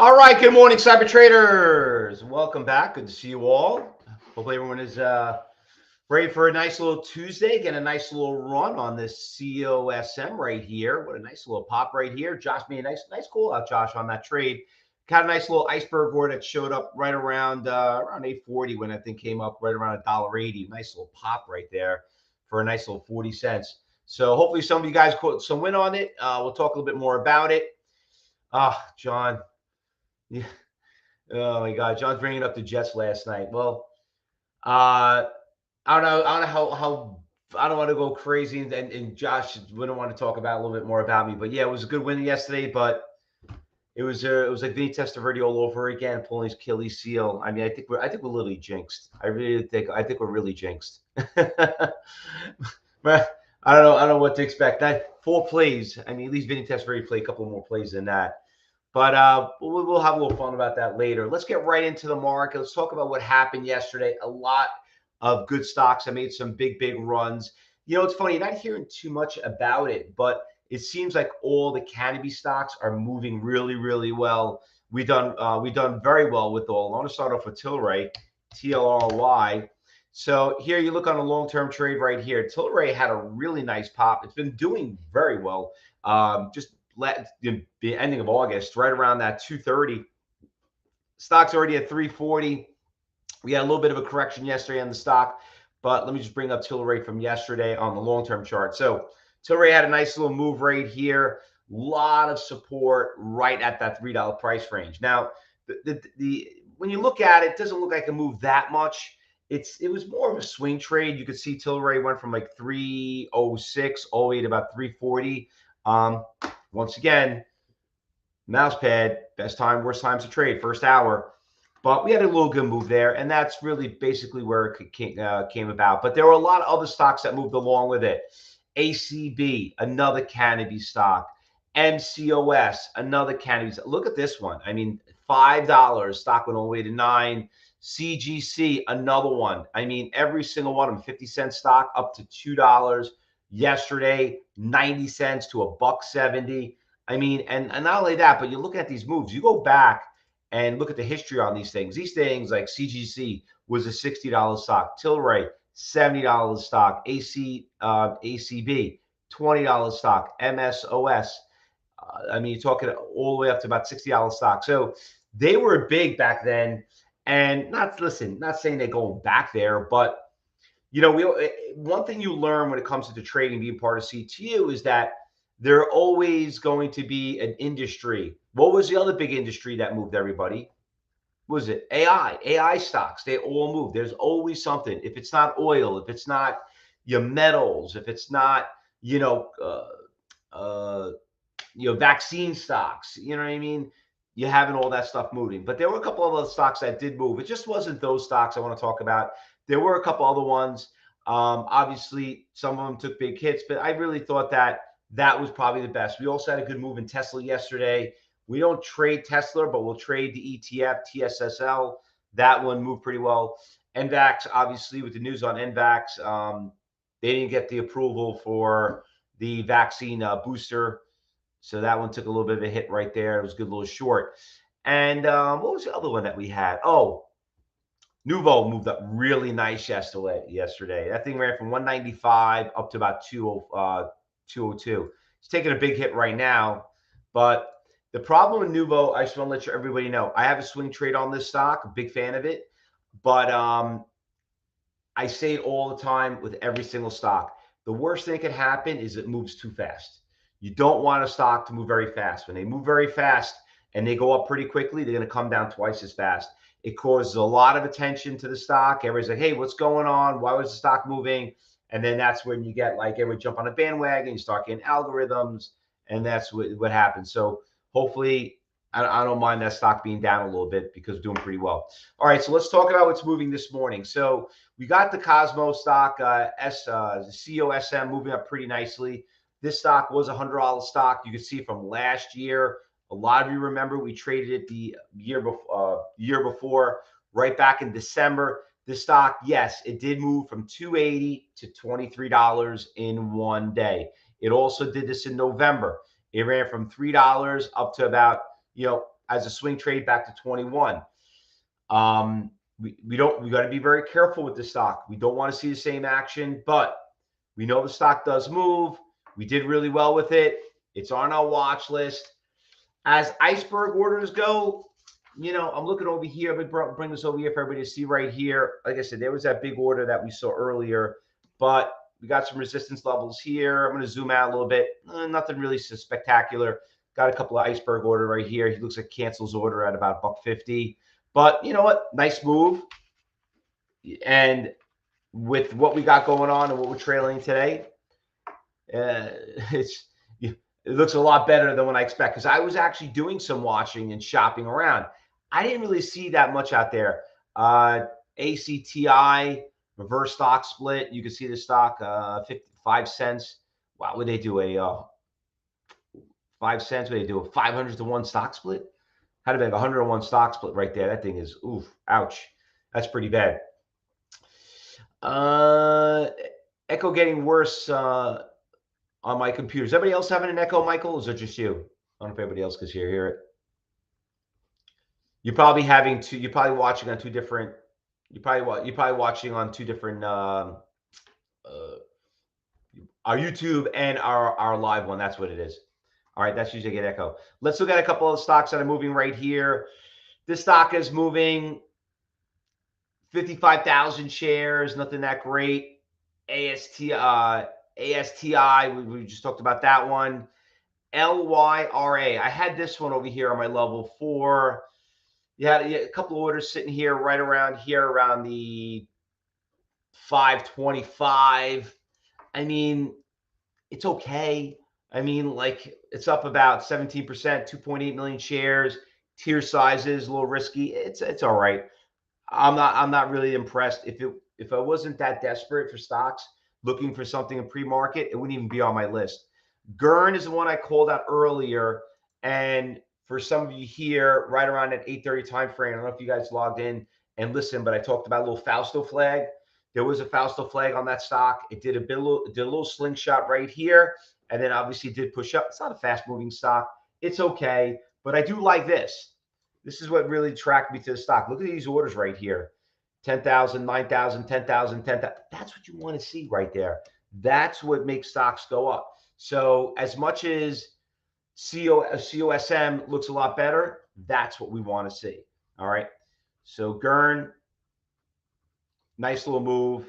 All right, good morning, cyber traders. Welcome back. Good to see you all. Hopefully, everyone is ready for a nice little Tuesday. Get a nice little run on this COSM right here. What a nice little pop right here. Josh made a nice call out, Josh, on that trade. Got a nice little iceberg order that showed up right around 840 when that thing came up right around $1.80. Nice little pop right there for a nice little 40 cents. So hopefully some of you guys caught some win on it. We'll talk a little bit more about it. John. Yeah. Oh my God, John's bringing up the Jets last night. Well, I don't know. I don't know how. I don't want to go crazy, and Josh wouldn't want to talk about a little bit more about me. But yeah, it was a good win yesterday. But it was like Vinny Testaverde all over again, pulling his Achilles heel. I mean, I think we're literally jinxed. I think we're really jinxed. But I don't know what to expect. That 4 plays. I mean, at least Vinny Testaverde played a couple more plays than that. But we'll have a little fun about that later. Let's get right into the market. Let's talk about what happened yesterday. A lot of good stocks. I made some big runs. You know, it's funny, you're not hearing too much about it, but it seems like all the cannabis stocks are moving really well. We've done very well with all. I want to start off with Tilray, TLRY. So here you look on a long-term trade right here. Tilray had a really nice pop. It's been doing very well. Just the ending of August, right around that 230. Stock's already at 340. We had a little bit of a correction yesterday on the stock, but let me just bring up Tilray from yesterday on the long-term chart. So Tilray had a nice little move right here. A lot of support right at that $3 price range. Now, when you look at it, it doesn't look like it moved that much. It was more of a swing trade. You could see Tilray went from like 306 all the way to about 340. Once again, mouse pad, best time, worst times to trade, first hour. But we had a little good move there, and that's really basically where it came about. But there were a lot of other stocks that moved along with it. ACB, another cannabis stock. MCOS, another cannabis. Look at this one. I mean, $5 stock went all the way to 9. CGC, another one. I mean, every single one of them, 50-cent stock up to $2 yesterday, 90 cents to $1.70. I mean, and not only that, but you look at these moves, you go back and look at the history on these things. These things like CGC was a $60 stock, Tilray, $70 stock, ACB, $20 stock, MSOS. I mean, you're talking all the way up to about $60 stock. So they were big back then. And not saying they're going back there, but you know, one thing you learn when it comes to the trading, being part of CTU, is that there always going to be an industry. What was the other big industry that moved everybody? Was it AI stocks? They all move. There's always something. If it's not oil, if it's not your metals, if it's not, you know, vaccine stocks, you know what I mean? You're having all that stuff moving. But there were a couple of other stocks that did move. It just wasn't those stocks I want to talk about. There were a couple other ones. Obviously, some of them took big hits, but I really thought that was probably the best. We also had a good move in Tesla yesterday. We don't trade Tesla, but we'll trade the ETF, TSSL. That one moved pretty well. NVAX, obviously, with the news on NVAX, they didn't get the approval for the vaccine booster. So that one took a little bit of a hit right there. It was a good little short. And what was the other one that we had? Oh, Nuvo moved up really nice yesterday. That thing ran from 195 up to about 202. It's taking a big hit right now. But the problem with Nuvo, I just want to let everybody know, I have a swing trade on this stock, a big fan of it. But I say it all the time with every single stock. The worst thing that could happen is it moves too fast. You don't want a stock to move very fast. When they move very fast and they go up pretty quickly, they're going to come down twice as fast. It causes a lot of attention to the stock. Everybody's like, hey, what's going on? Why was the stock moving? And then that's when you get like everybody jump on a bandwagon, you start getting algorithms, and that's what happens. So hopefully, I don't mind that stock being down a little bit because it's doing pretty well. All right, so let's talk about what's moving this morning. So we got the Cosmos stock, the COSM moving up pretty nicely. This stock was a $100 stock. You can see from last year. A lot of you remember we traded it the year before, right back in December. The stock, yes, it did move from $280 to $23 in one day. It also did this in November. It ran from $3 up to about, as a swing trade back to 21. We got to be very careful with the stock. We don't want to see the same action, but we know the stock does move. We did really well with it. It's on our watch list. As iceberg orders go, I'm looking over here. I'm going to bring this over here for everybody to see right here. Like I said, there was that big order that we saw earlier, but we got some resistance levels here. I'm going to zoom out a little bit. Nothing really spectacular. Got a couple of iceberg order right here. He looks like cancels order at about $1.50. But you know what? Nice move. And with what we got going on and what we're trailing today, it looks a lot better than what I expect, because I was actually doing some watching and shopping around. I didn't really see that much out there. ACTI reverse stock split. You can see the stock 55 cents. Wow, would they do a 5 cents? Would they do a 500 to 1 stock split? How to make 101 stock split right there? That thing is, oof, ouch. That's pretty bad. Echo getting worse on my computer. Is everybody else having an echo, Michael? Or is it just you? I don't know if everybody else can hear it. You're probably you're probably watching on two different. You're probably watching on two different. Our YouTube and our live one. That's what it is. All right, that's usually get echo. Let's look at a couple of stocks that are moving right here. This stock is moving 55,000 shares, nothing that great. ASTI, we just talked about that one. LYRA, I had this one over here on my level 4. You had a couple of orders sitting here right around here, around the 525. I mean, it's okay. I mean, like, it's up about 17%, 2.8 million shares. Tier sizes, a little risky. It's all right. I'm not really impressed. If I wasn't that desperate for stocks, looking for something in pre-market, it wouldn't even be on my list. Gurn is the one I called out earlier, and for some of you here, right around that 8:30 time frame, I don't know if you guys logged in and listened, but I talked about a little Fausto flag. There was a Fausto flag on that stock. It did a little slingshot right here, and then obviously it did push up. It's not a fast-moving stock. It's okay, but I do like this. This is what really attracted me to the stock. Look at these orders right here. 10,000, 9,000, 10,000, 10,000. That's what you want to see right there. That's what makes stocks go up. So as much as COSM looks a lot better, that's what we want to see. All right. So Gurn, nice little move,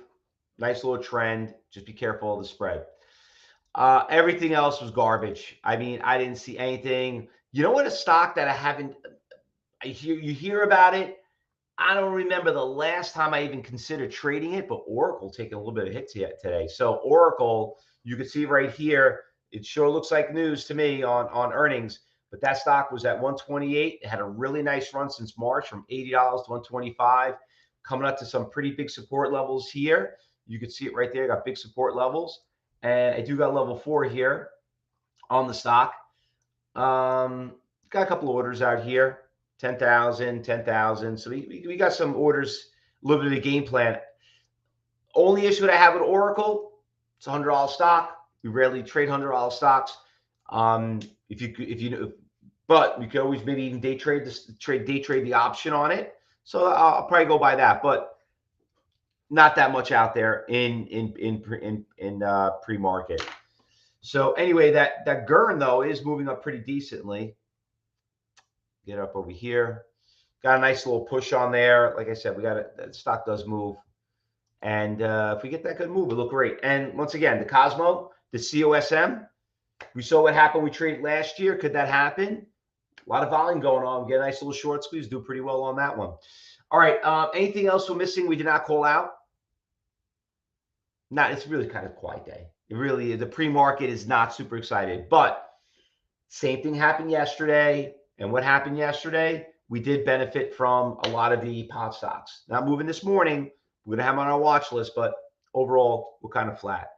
nice little trend. Just be careful of the spread. Everything else was garbage. I mean, I didn't see anything. You know what? A stock that you hear about it. I don't remember the last time I even considered trading it, but Oracle taking a little bit of hit today. So Oracle, you can see right here, it sure looks like news to me on earnings, but that stock was at 128. It had a really nice run since March from $80 to 125, coming up to some pretty big support levels here. You can see it right there. Got big support levels, and I do got level 4 here on the stock. Got a couple of orders out here. 10,000, 10,000. So we got some orders, a little bit of a game plan. Only issue that I have with Oracle, it's a $100 stock. We rarely trade $100 stocks. But we could always maybe even day trade the option on it. So I'll probably go by that, but not that much out there in pre-market. So anyway, that Gurn though is moving up pretty decently. Get up over here. Got a nice little push on there. Like I said, that stock does move. And if we get that good move, it look great. And once again, the Cosmo, the COSM, we saw what happened. We traded last year. Could that happen? A lot of volume going on. Get a nice little short squeeze. Do pretty well on that one. All right. Anything else we're missing we did not call out? It's really kind of a quiet day. It really is. The pre-market is not super excited. But same thing happened yesterday. And what happened yesterday? We did benefit from a lot of the pot stocks. Not moving this morning. We're going to have them on our watch list, but overall, we're kind of flat.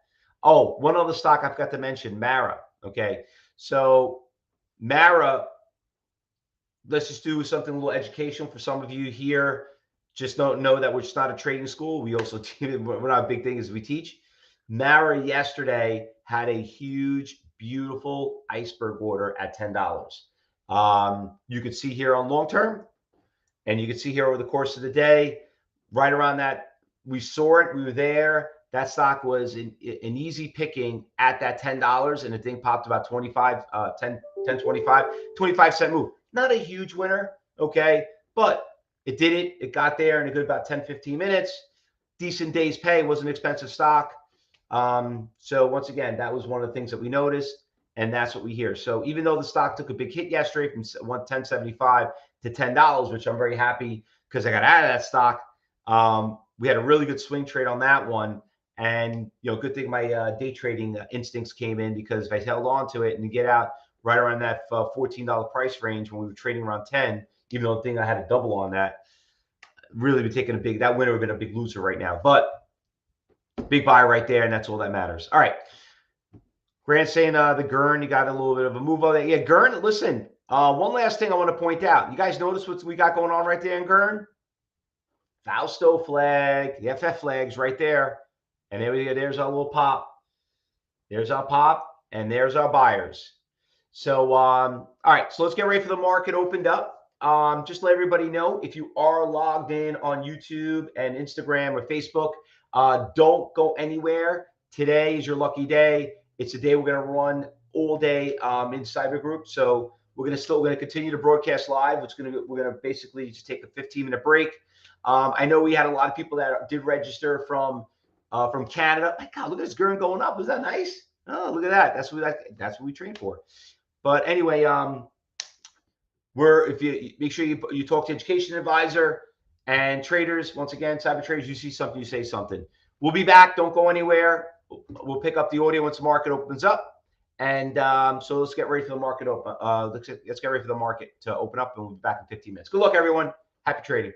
Oh, one other stock I forgot to mention, Mara. Okay. So Mara, let's just do something a little educational for some of you here. Just don't know that we're just not a trading school. We also, we're not a big thing as we teach. Mara yesterday had a huge, beautiful iceberg order at $10. You could see here on long term, and you can see here over the course of the day, right around that, we saw it, we were there. That stock was an easy picking at that $10, and the thing popped about 25, 10, 10, 25 cent move. Not a huge winner, okay, but it did it. It got there in a good about 10, 15 minutes. Decent day's pay, was an expensive stock. So once again, that was one of the things that we noticed, and that's what we hear. So even though the stock took a big hit yesterday from 10.75 to $10, which I'm very happy because I got out of that stock. We had a really good swing trade on that one, and good thing my day trading instincts came in, because if I held on to it and get out right around that $14 price range when we were trading around 10, even though the thing I had a double on that, really be taking that winner would have been a big loser right now, but big buy right there, and that's all that matters. All right. Grant saying the Gurn, you got a little bit of a move on that. Yeah, Gurn, listen, one last thing I want to point out. You guys notice what we got going on right there in Gurn? Fausto flag, the FF flag's right there. And there we go. There's our little pop. There's our pop, and there's our buyers. So, all right, so let's get ready for the market opened up. Just let everybody know, if you are logged in on YouTube and Instagram or Facebook, don't go anywhere. Today is your lucky day. It's a day we're going to run all day in Cyber Group. So we're going to continue to broadcast live. We're going to basically just take a 15-minute break. I know we had a lot of people that did register from Canada. My God, look at this Gurn going up. Was that nice? Oh, look at that. That's what we train for. But anyway, if you make sure you talk to education advisor and traders. Once again, cyber traders, you see something, you say something. We'll be back. Don't go anywhere. We'll pick up the audio once the market opens up. And so let's get ready for the market open. Let's get ready for the market to open up, and we'll be back in 15 minutes. Good luck, everyone. Happy trading.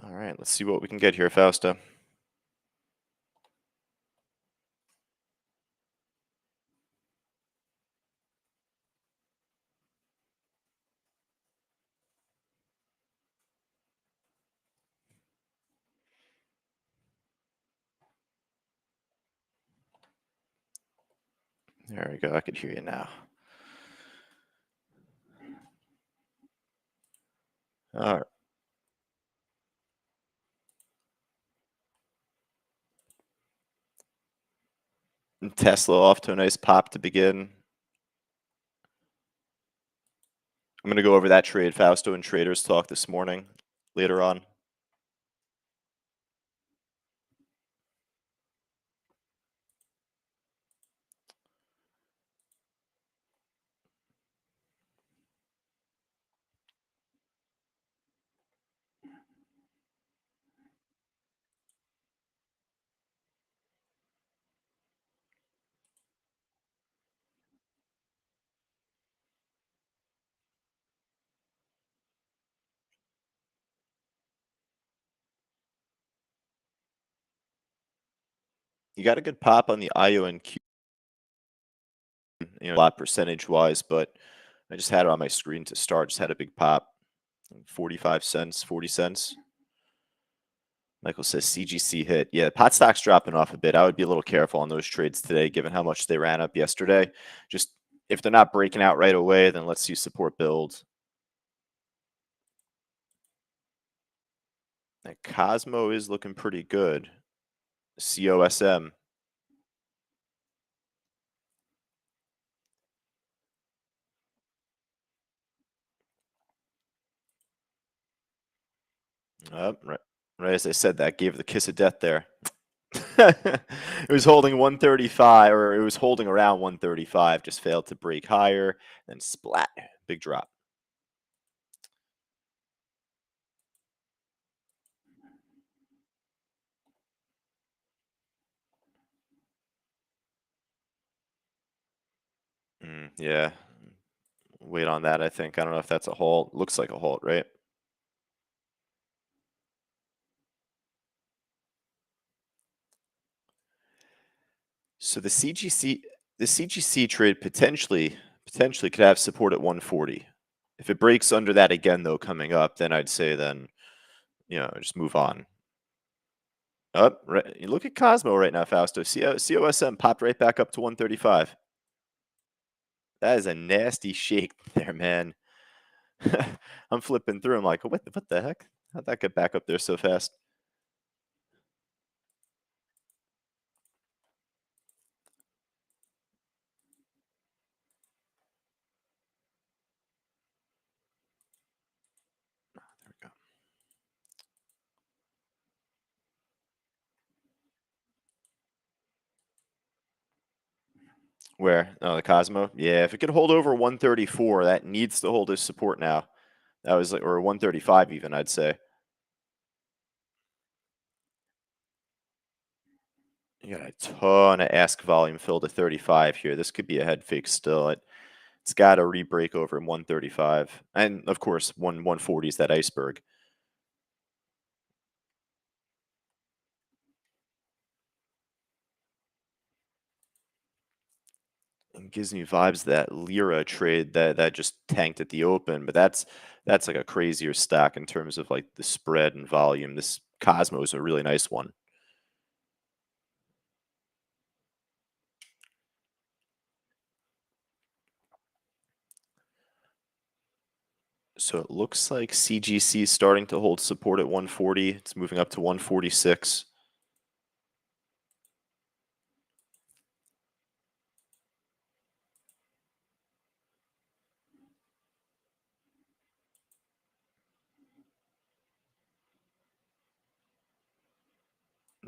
All right, let's see what we can get here, Fausto. There we go. I could hear you now. All right. And Tesla off to a nice pop to begin. I'm going to go over that trade, Fausto, and Traders Talk this morning later on. You got a good pop on the IONQ, a lot percentage-wise, but I just had it on my screen to start. Just had a big pop, 45 cents, 40 cents. Michael says CGC hit. Yeah, pot stock's dropping off a bit. I would be a little careful on those trades today, given how much they ran up yesterday. Just if they're not breaking out right away, then let's see support build. That Cosmo is looking pretty good. COSM. Right as I said that, gave the kiss of death there. It was holding 135, or it was holding around 135, just failed to break higher, then splat, big drop. Yeah, wait on that, I think. I don't know if that's a halt. Looks like a halt, right? So the CGC trade potentially could have support at 140. If it breaks under that again, though, coming up, then I'd say just move on. Right. You look at Cosmo right now, Fausto. COSM popped right back up to 135. That is a nasty shake there, man. I'm flipping through. I'm like, what the heck? How'd that get back up there so fast? There we go. Where? Oh, the Cosmo? Yeah, if it could hold over 134, that needs to hold as support now. That was like, or 135 even, I'd say. You got a ton of ask volume filled to 35 here. This could be a head fake still. It's got to re-break over in 135. And of course, 140 is that iceberg. It gives me vibes that Lira trade that just tanked at the open, but that's like a crazier stack in terms of like the spread and volume. This Cosmo is a really nice one. So it looks like CGC is starting to hold support at 140. It's moving up to 146.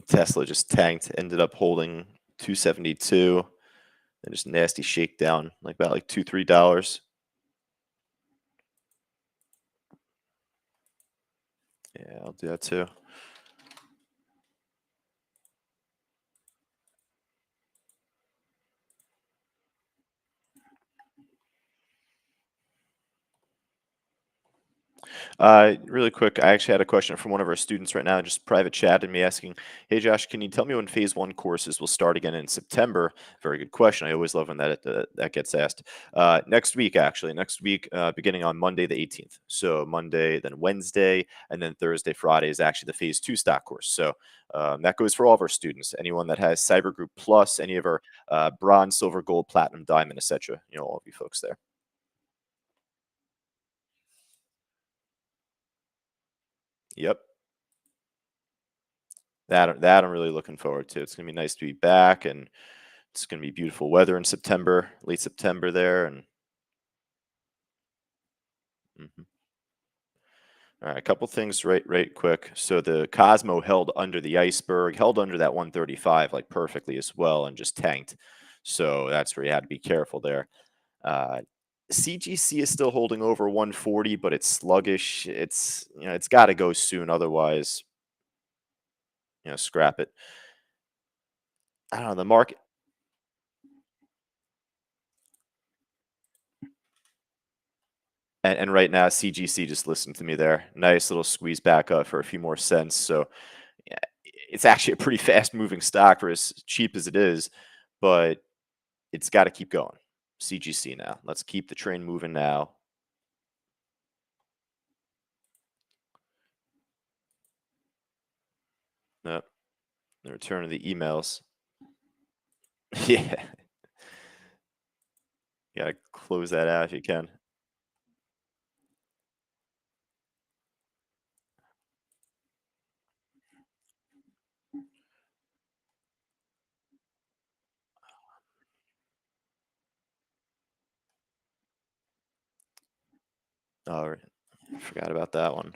Tesla just tanked, ended up holding 272, and just nasty shakedown, like about like $2-3. Yeah, I'll do that too. Really quick, I actually had a question from one of our students right now, just private chat, and me asking, "Hey Josh, can you tell me when Phase One courses will start again in September?" Very good question. I always love when that gets asked. Next week, actually, next week, beginning on Monday the 18th. So Monday, then Wednesday, and then Thursday, Friday is actually the Phase Two stock course. So that goes for all of our students. Anyone that has Cyber Group Plus, any of our bronze, silver, gold, platinum, diamond, etc. All of you folks there. Yep. That I'm really looking forward to. It's gonna be nice to be back, and it's gonna be beautiful weather in September, late September there, and mhm. All right, a couple things right quick. So the Cosmo held under the iceberg, held under that 135 like perfectly as well, and just tanked. So that's where you had to be careful there. Uh, CGC is still holding over 140, but it's sluggish. It's got to go soon, otherwise, scrap it. I don't know. The market. And right now, CGC just listened to me there. Nice little squeeze back up for a few more cents. So yeah, it's actually a pretty fast moving stock for as cheap as it is, but it's got to keep going. CGC now. Let's keep the train moving now. Yep. The return of the emails. Yeah. You gotta close that out if you can. All right. Forgot about that one.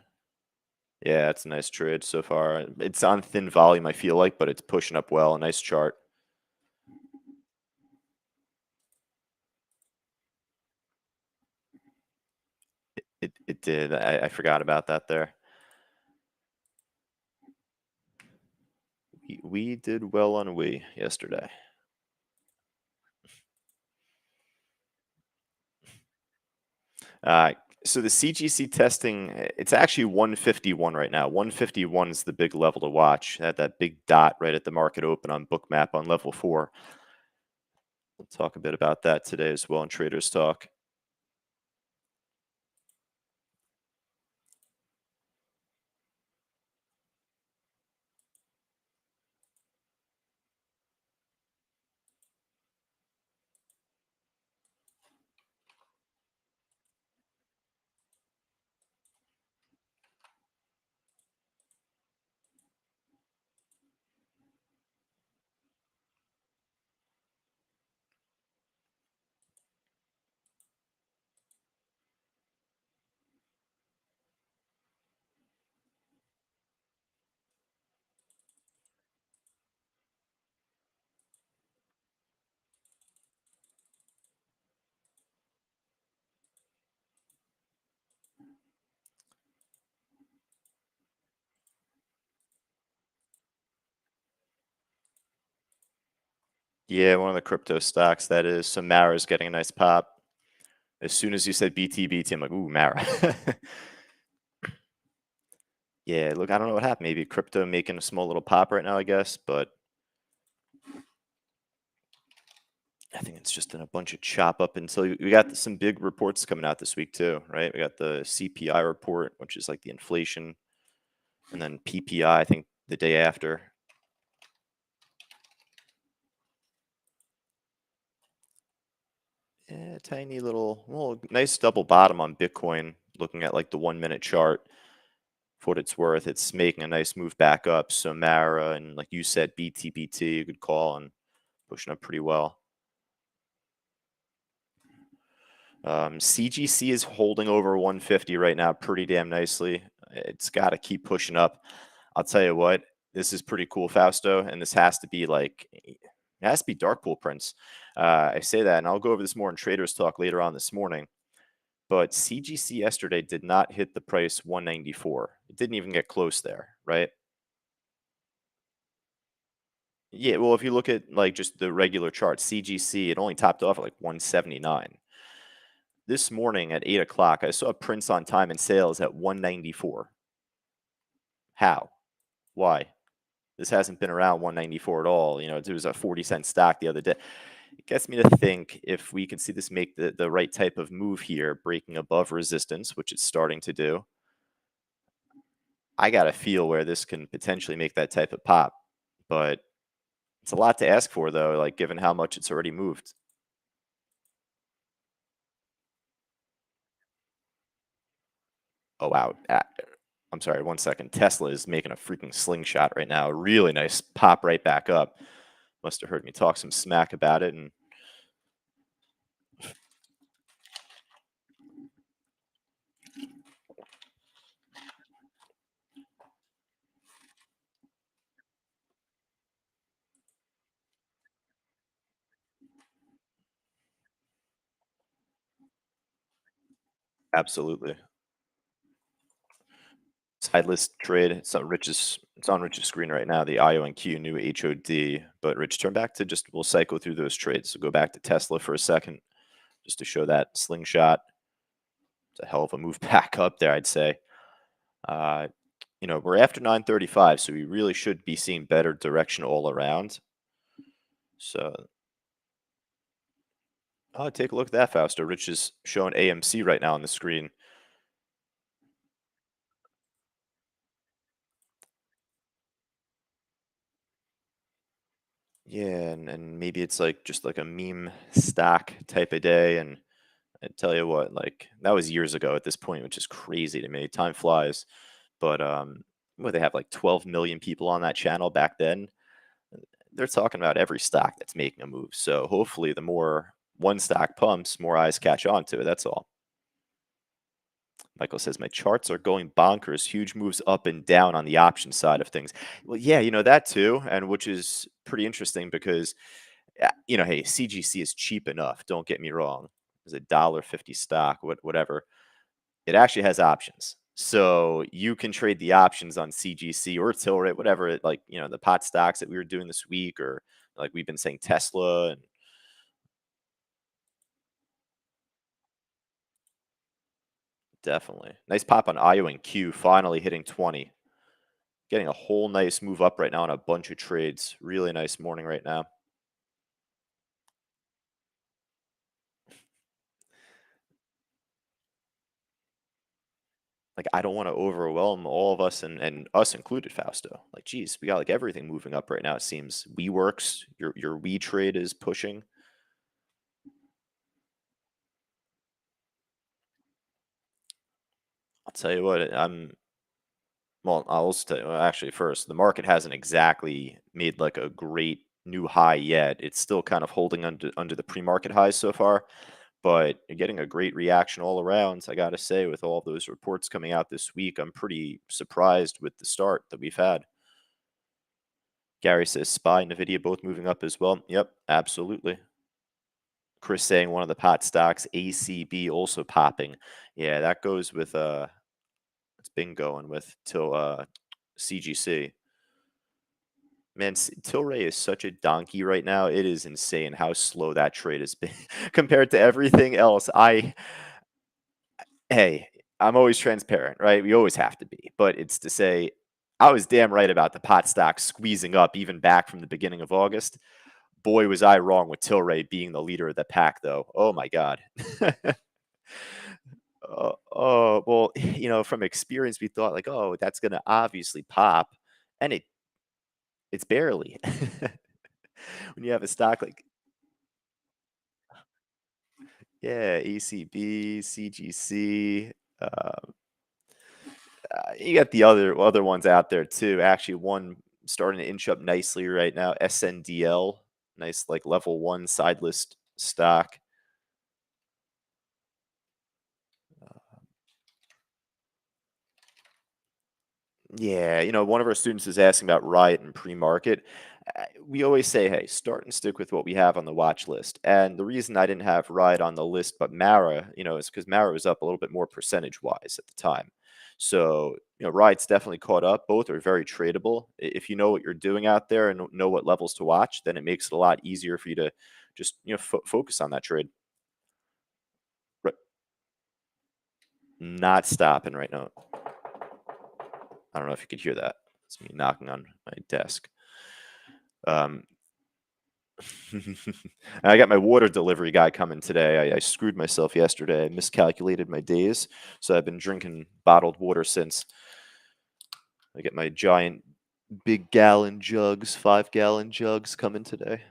Yeah, it's a nice trade so far. It's on thin volume, I feel like, but it's pushing up well. A nice chart. It did. I forgot about that there. We did well on we yesterday. Uh, so the CGC testing, it's actually 151 right now. 151 is the big level to watch. That big dot right at the market open on Bookmap on level 4. We'll talk a bit about that today as well in Traders Talk. Yeah, one of the crypto stocks that is. So Mara's getting a nice pop. As soon as you said BT, I'm like, ooh, Mara. Yeah, look, I don't know what happened. Maybe crypto making a small little pop right now, I guess, but I think it's just in a bunch of chop up until we got some big reports coming out this week too, right? We got the CPI report, which is like the inflation, and then PPI, I think the day after. Yeah, tiny little, well, nice double bottom on Bitcoin. Looking at like the 1 minute chart, for what it's worth, it's making a nice move back up. So Mara and like you said, BTBT, a good call and pushing up pretty well. CGC is holding over 150 right now pretty damn nicely. It's got to keep pushing up. I'll tell you what, this is pretty cool, Fausto, and this has to be like, it has to be dark pool prints. I say that, and I'll go over this more in Traders Talk later on this morning. But CGC yesterday did not hit the price 194. It didn't even get close there, right? Yeah, well, if you look at like just the regular chart, CGC, it only topped off at like 179. this morning at 8 o'clock, I saw Prince on time and sales at 194. How? Why? This hasn't been around 194 at all. It was a 40-cent stock the other day. It gets me to think if we can see this make the right type of move here, breaking above resistance, which it's starting to do. I got a feel where this can potentially make that type of pop, but it's a lot to ask for, though, like given how much it's already moved. Oh, wow. I'm sorry, 1 second. Tesla is making a freaking slingshot right now. Really nice pop right back up. Must have heard me talk some smack about it. And absolutely. Side list trade. It's on Rich's screen right now. The IONQ new HOD. But Rich, turn back to we'll cycle through those trades. So go back to Tesla for a second, just to show that slingshot. It's a hell of a move back up there, I'd say. Uh, we're after 935, so we really should be seeing better direction all around. So, take a look at that, Fausto. Rich is showing AMC right now on the screen. Yeah, and maybe it's like just like a meme stock type of day. And I tell you what, like that was years ago at this point, which is crazy to me. Time flies. But they have like 12 million people on that channel back then. They're talking about every stock that's making a move. So hopefully, the more one stock pumps, more eyes catch on to it. That's all. Michael says my charts are going bonkers. Huge moves up and down on the option side of things. Well, yeah, that too, and which is pretty interesting because hey, CGC is cheap enough. Don't get me wrong. It's $1.50 stock, whatever. It actually has options. So you can trade the options on CGC or Tilray, whatever like, the pot stocks that we were doing this week, or like we've been saying Tesla. And definitely nice pop on IONQ, finally hitting 20. Getting a whole nice move up right now on a bunch of trades. Really nice morning right now. Like, I don't want to overwhelm all of us, and us included, Fausto. Like, geez, we got like everything moving up right now. It seems WeWorks, your We trade is pushing. I'll tell you what, well, I'll also tell you, well, actually, first, the market hasn't exactly made like a great new high yet. It's still kind of holding under the pre-market highs so far, but you're getting a great reaction all around. I got to say, with all those reports coming out this week, I'm pretty surprised with the start that we've had. Gary says SPY, NVIDIA both moving up as well. Yep, absolutely. Chris saying one of the pot stocks, ACB, also popping. Yeah, that goes with it's been going with till CGC. Man, Tilray is such a donkey right now. It is insane how slow that trade has been compared to everything else. Hey, I'm always transparent, right? We always have to be. But it's to say, I was damn right about the pot stock squeezing up even back from the beginning of August. Boy, was I wrong with Tilray being the leader of the pack, though. Oh my God. Well, from experience, we thought like, oh, that's going to obviously pop, and it's barely. When you have a stock like, yeah, ECB, CGC, you got the other ones out there too. Actually, one starting to inch up nicely right now. SNDL, nice like level one side list stock. Yeah, one of our students is asking about Riot and pre-market. We always say, hey, start and stick with what we have on the watch list. And the reason I didn't have Riot on the list, but Mara, is because Mara was up a little bit more percentage-wise at the time. So, Riot's definitely caught up. Both are very tradable. If you know what you're doing out there and know what levels to watch, then it makes it a lot easier for you to just, focus on that trade. Right. not stopping right now. I don't know if you could hear that. It's me knocking on my desk. I got my water delivery guy coming today. I screwed myself yesterday. I miscalculated my days, so I've been drinking bottled water since. I get my giant, big gallon jugs, 5-gallon jugs coming today.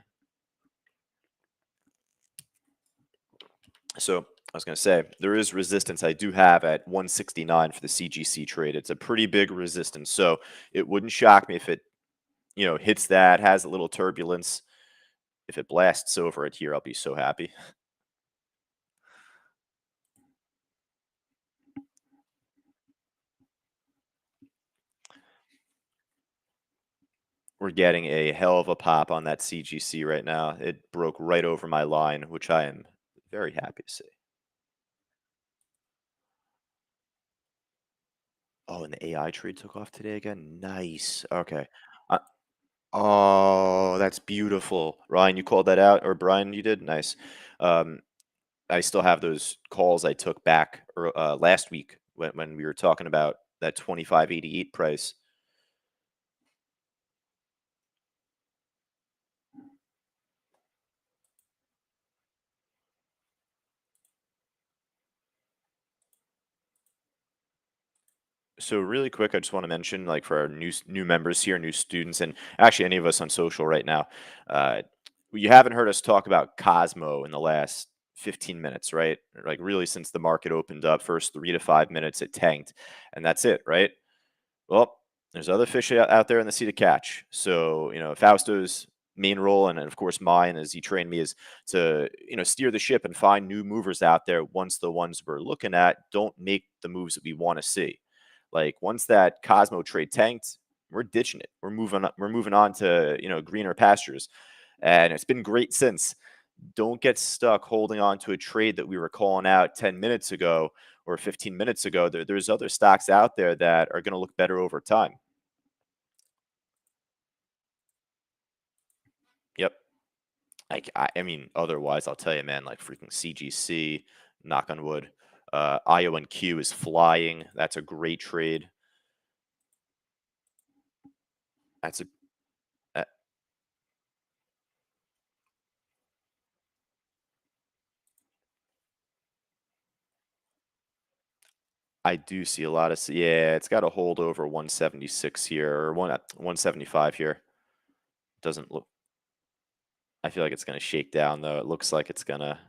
So I was going to say, there is resistance I do have at 169 for the CGC trade. It's a pretty big resistance, so it wouldn't shock me if it, hits that, has a little turbulence. If it blasts over it here, I'll be so happy. We're getting a hell of a pop on that CGC right now. It broke right over my line, which I am very happy to see. Oh, and the AI trade took off today again. Nice. Okay. Uh, oh, that's beautiful. Ryan, you called that out, or Brian, you did? Nice. Um, I still have those calls I took back last week when we were talking about that 25.88 price. So really quick, I just want to mention, like for our new members here, new students, and actually any of us on social right now, uh, you haven't heard us talk about Cosmo in the last 15 minutes, right? Like really since the market opened up, first 3 to 5 minutes it tanked, and that's it, right? Well, there's other fish out there in the sea to catch. So Fausto's main role, and of course mine, as he trained me, is to steer the ship and find new movers out there. Once the ones we're looking at don't make the moves that we want to see. Like once that Cosmo trade tanked, we're ditching it. We're moving. We're moving on to greener pastures, and it's been great since. Don't get stuck holding on to a trade that we were calling out 10 minutes ago or 15 minutes ago. There's other stocks out there that are going to look better over time. Yep. Like I mean, otherwise, I'll tell you, man. Like freaking CGC, knock on wood. IONQ is flying. That's a great trade. That's a uh, I do see a lot of yeah. It's got a hold over 176 here or 175 here. Doesn't look. I feel like it's going to shake down though. It looks like it's gonna.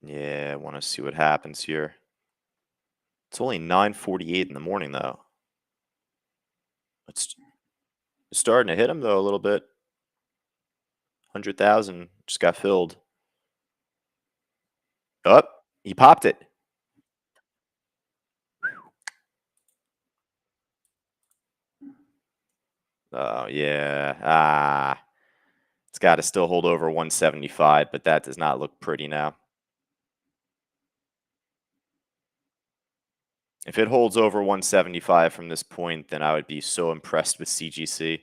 Yeah, I want to see what happens here. It's only 9:48 in the morning though. It's starting to hit him though a little bit. 100,000 just got filled. Up, he popped it. Oh yeah. It's got to still hold over 175, but that does not look pretty now. If it holds over 175 from this point, then I would be so impressed with CGC,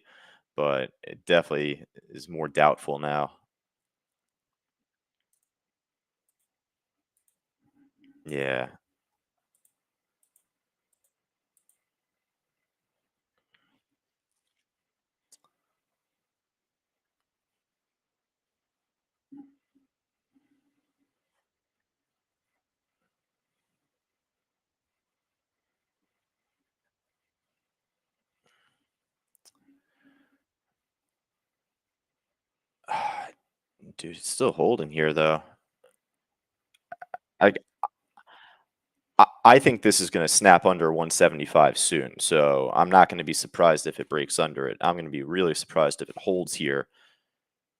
but it definitely is more doubtful now. Yeah. Dude, it's still holding here though. I I think this is going to snap under 175 soon. So I'm not going to be surprised if it breaks under it. I'm going to be really surprised if it holds here,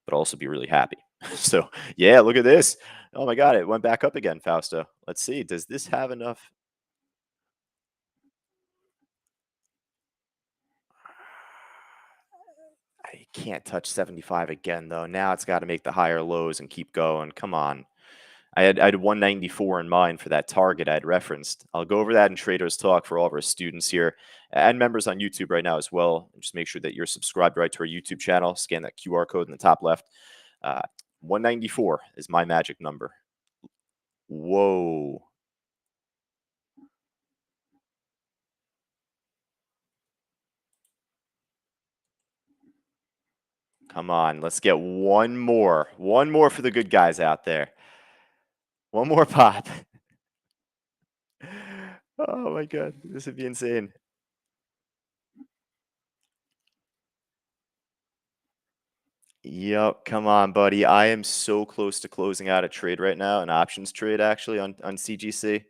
but also be really happy. So yeah, look at this. Oh my God, it went back up again, Fausto. Let's see. Does this have enough? You can't touch 75 again, though. Now it's got to make the higher lows and keep going. Come on. I had 194 in mind for that target I had referenced. I'll go over that in Traders Talk for all of our students here and members on YouTube right now as well. And just make sure that you're subscribed right to our YouTube channel. Scan that QR code in the top left. 194 is my magic number. Whoa. Come on, let's get one more. One more for the good guys out there. One more pop. Oh my god, this would be insane. Yep, come on, buddy. I am so close to closing out a trade right now, an options trade actually on CGC.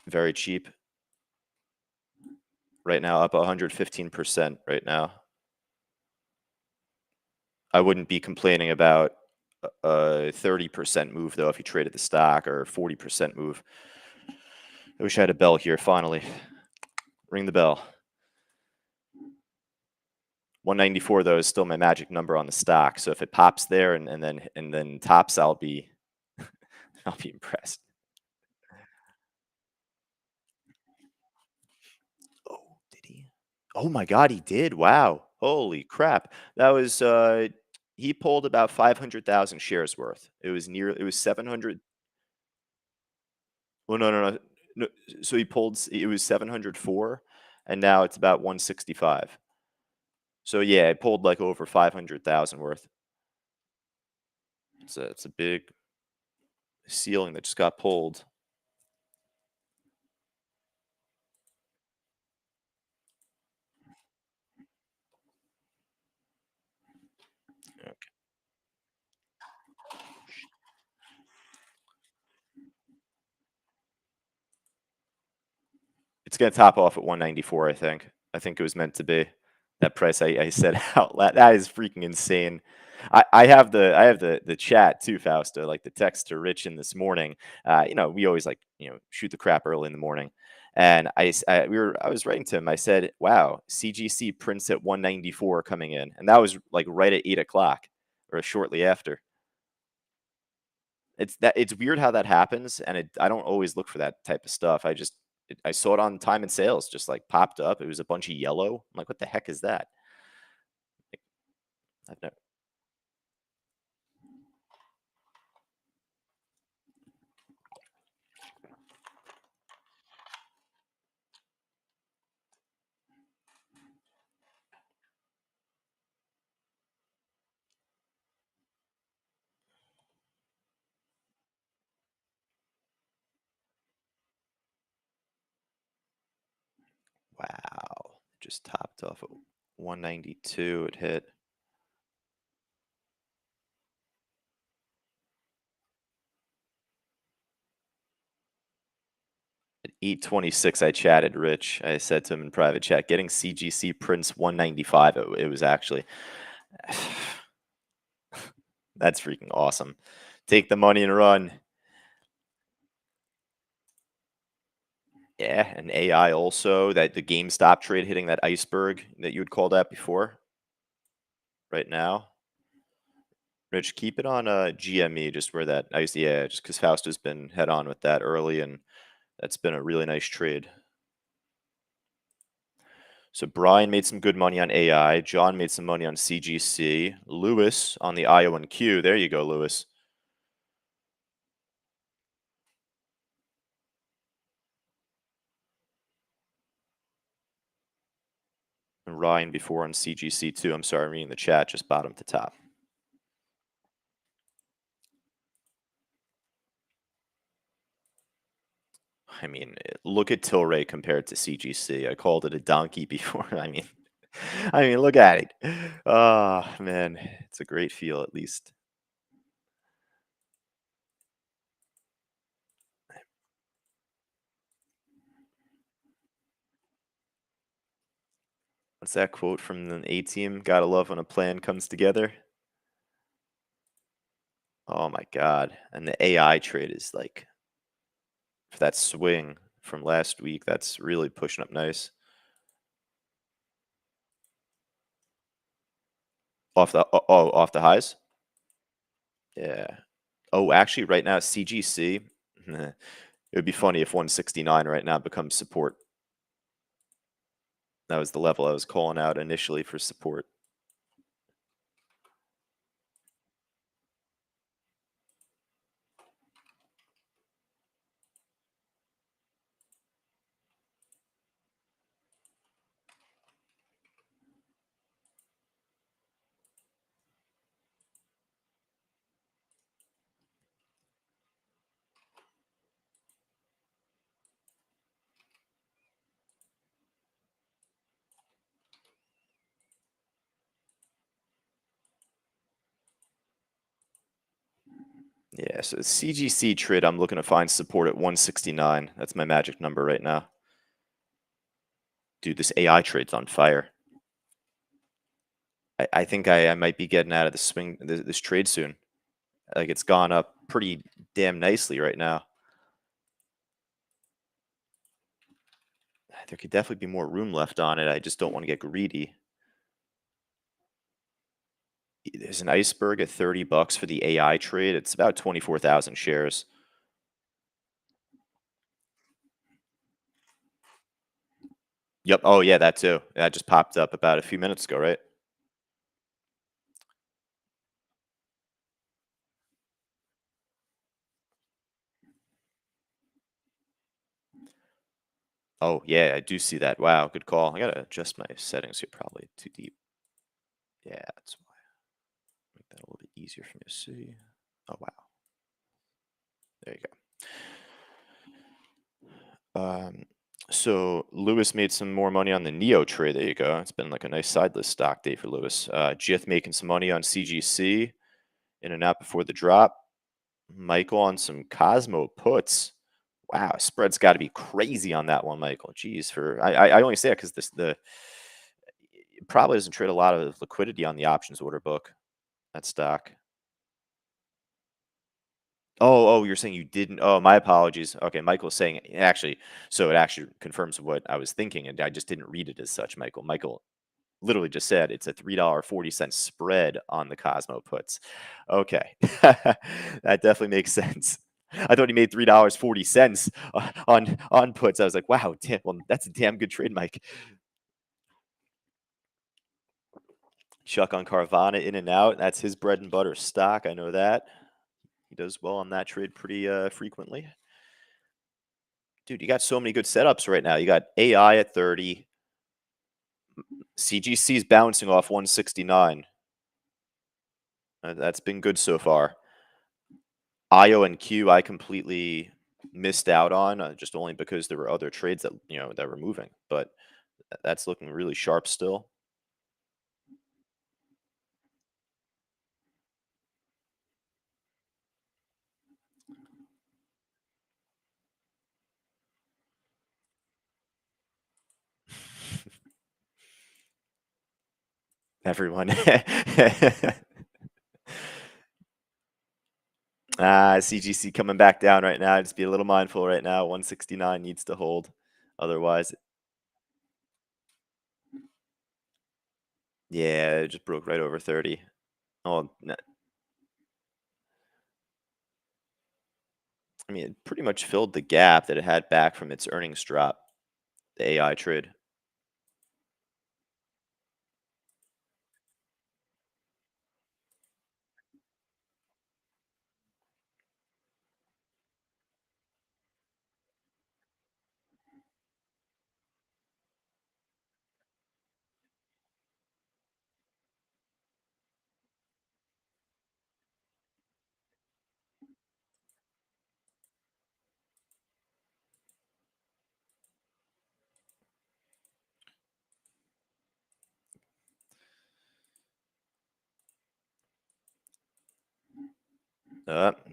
Very cheap. Right now, up 115% right now. I wouldn't be complaining about a 30% move, though, if you traded the stock, or a 40% move. I wish I had a bell here, finally. Ring the bell. 194, though, is still my magic number on the stock. So if it pops there and then tops, I'll be I'll be impressed. Oh, did he? Oh my God, he did. Wow. Holy crap. That was he pulled about 500,000 shares worth. It was 700. Well, no. No. So it was 704 and now it's about 165. So yeah, it pulled like over 500,000 worth. It's a big ceiling that just got pulled. It's gonna top off at 194, I think. I think it was meant to be. That price I said out loud. That is freaking insane. I have the chat too, Fausto, like the text to Rich in this morning. We always like, shoot the crap early in the morning. And I was writing to him. I said, wow, CGC prints at 194 coming in. And that was like right at 8 o'clock or shortly after. It's weird how that happens, and I don't always look for that type of stuff. I saw it on time and sales, just like popped up. It was a bunch of yellow. I'm like, what the heck is that? Like, I've never. Wow, just topped off at 192. It hit. At 8:26, I chatted Rich. I said to him in private chat, getting CGC prints 195. It was actually. That's freaking awesome. Take the money and run. Yeah, and AI also, that the GameStop trade hitting that iceberg that you had called out before. Right now. Rich, keep it on GME, just where that just because Fausto's been head on with that early, and that's been a really nice trade. So Brian made some good money on AI. John made some money on CGC. Lewis on the IO1Q. There you go, Lewis. And Ryan before on CGC too. I'm sorry, I'm reading the chat, just bottom to top. I mean, look at Tilray compared to CGC. I called it a donkey before. I mean, look at it. Oh man, it's a great feel at least. What's that quote from the A team? Gotta love when a plan comes together. Oh my god. And the AI trade is like for that swing from last week, that's really pushing up nice. off the highs. Yeah. Oh, actually, right now CGC. It would be funny if 169 right now becomes support. That was the level I was calling out initially for support. Yeah, so CGC trade, I'm looking to find support at 169. That's my magic number right now. Dude, this AI trade's on fire. I think I might be getting out of the swing this trade soon. Like it's gone up pretty damn nicely right now. There could definitely be more room left on it. I just don't want to get greedy. There's an iceberg at $30 for the AI trade. It's about 24,000 shares. Yep. Oh yeah, that too. That just popped up about a few minutes ago, right? Oh yeah, I do see that. Wow, good call. I gotta adjust my settings here. Probably too deep. Yeah, that's why. Make that a little bit easier for me to see. Oh wow. There you go. So Lewis made some more money on the Neo trade. There you go. It's been like a nice sideless stock day for Lewis. Jith making some money on CGC, in and out before the drop. Michael on some Cosmo puts. Wow, spread's got to be crazy on that one, Michael. Jeez, I only say it because the it probably doesn't trade a lot of liquidity on the options order book. That stock. Oh, you're saying you didn't. Oh, my apologies. Okay, Michael's saying actually, so it actually confirms what I was thinking, and I just didn't read it as such, Michael. Michael literally just said it's a $3.40 spread on the Cosmo puts. Okay, that definitely makes sense. I thought he made $3.40 on puts. I was like, wow, damn, well, that's a damn good trade, Mike. Chuck on Carvana in and out. That's his bread and butter stock. I know that. He does well on that trade pretty frequently. Dude, you got so many good setups right now. You got AI at 30. CGC is bouncing off 169. That's been good so far. IO and Q, I completely missed out on just only because there were other trades that that were moving. But that's looking really sharp still. Everyone. CGC coming back down right now. Just be a little mindful right now. 169 needs to hold. Otherwise, yeah, it just broke right over 30. Oh, I mean, it pretty much filled the gap that it had back from its earnings drop, the AI trade.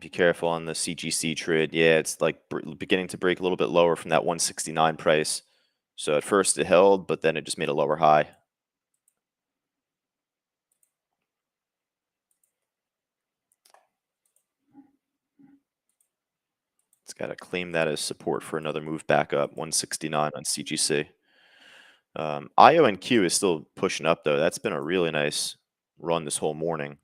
Be careful on the CGC trade. Yeah, it's like beginning to break a little bit lower from that 169 price. So at first it held, but then it just made a lower high. It's got to claim that as support for another move back up, 169 on CGC. IO and Q is still pushing up though. That's been a really nice run this whole morning.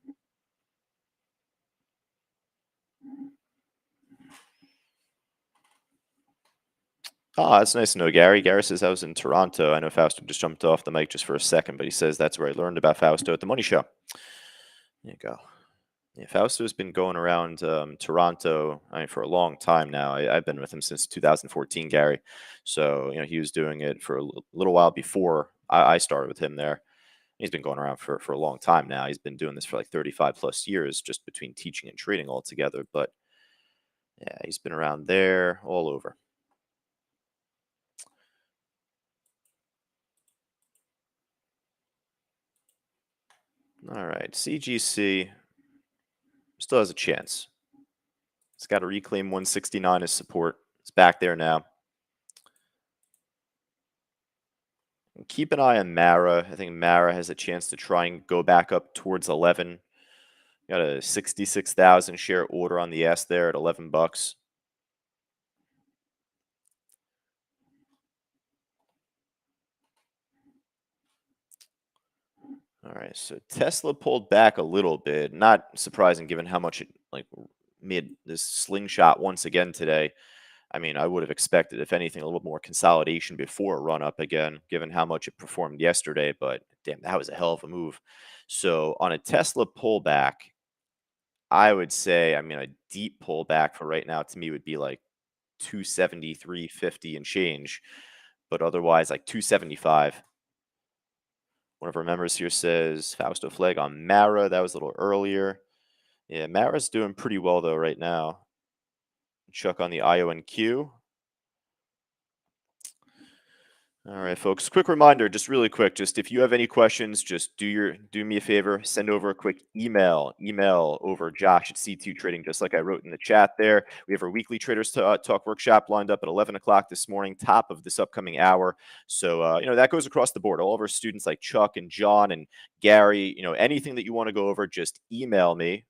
Oh, that's nice to know, Gary. Gary says I was in Toronto. I know Fausto just jumped off the mic just for a second, but he says that's where I learned about Fausto at the Money Show. There you go. Yeah, Fausto's been going around Toronto, I mean, for a long time now. I've been with him since 2014, Gary. So, he was doing it for a little while before I started with him there. He's been going around for a long time now. He's been doing this for like 35 plus years, just between teaching and trading altogether. But yeah, he's been around there all over. All right, CGC still has a chance. It's got to reclaim 169 as support. It's back there now. Keep an eye on Mara. I think Mara has a chance to try and go back up towards 11. Got a 66,000 share order on the S there at 11 bucks. All right, so Tesla pulled back a little bit. Not surprising given how much it made this slingshot once again today. I mean, I would have expected, if anything, a little more consolidation before a run up again, given how much it performed yesterday. But damn, that was a hell of a move. So on a Tesla pullback, I would say, I mean, a deep pullback for right now to me would be like 273.50 and change, but otherwise like 275. One of our members here says Fausto Flag on Mara. That was a little earlier. Yeah, Mara's doing pretty well though right now. Chuck on the IONQ. All right, folks. Quick reminder, just really quick, just if you have any questions, just do me a favor, send over a quick email over Josh at C2 Trading, just like I wrote in the chat there. We have our weekly Traders Talk workshop lined up at 11 o'clock this morning, top of this upcoming hour. So, that goes across the board. All of our students like Chuck and John and Gary, anything that you want to go over, just email me,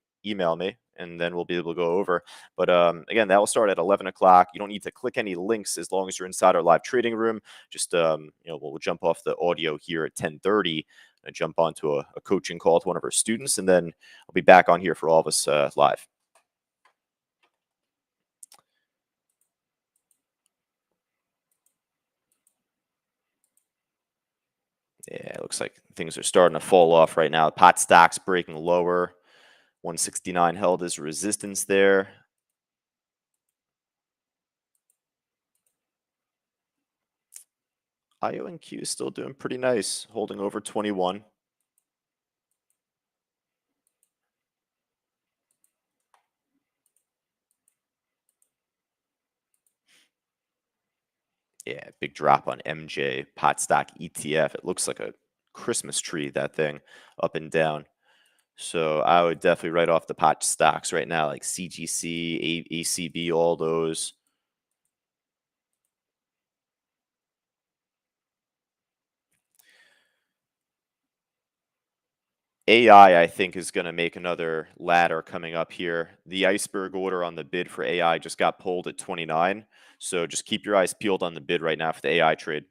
and then we'll be able to go over. But again, that will start at 11 o'clock. You don't need to click any links as long as you're inside our live trading room. Just, we'll jump off the audio here at 10:30 and jump onto a coaching call to one of our students. And then I'll be back on here for all of us live. Yeah, it looks like things are starting to fall off right now. Pot stocks breaking lower. 169 held as resistance there. IONQ is still doing pretty nice, holding over 21. Yeah, big drop on MJ pot stock ETF. It looks like a Christmas tree, that thing, up and down. So I would definitely write off the pot stocks right now, like CGC, ACB, all those. AI, I think, is going to make another ladder coming up here. The iceberg order on the bid for AI just got pulled at 29. So just keep your eyes peeled on the bid right now for the AI trade.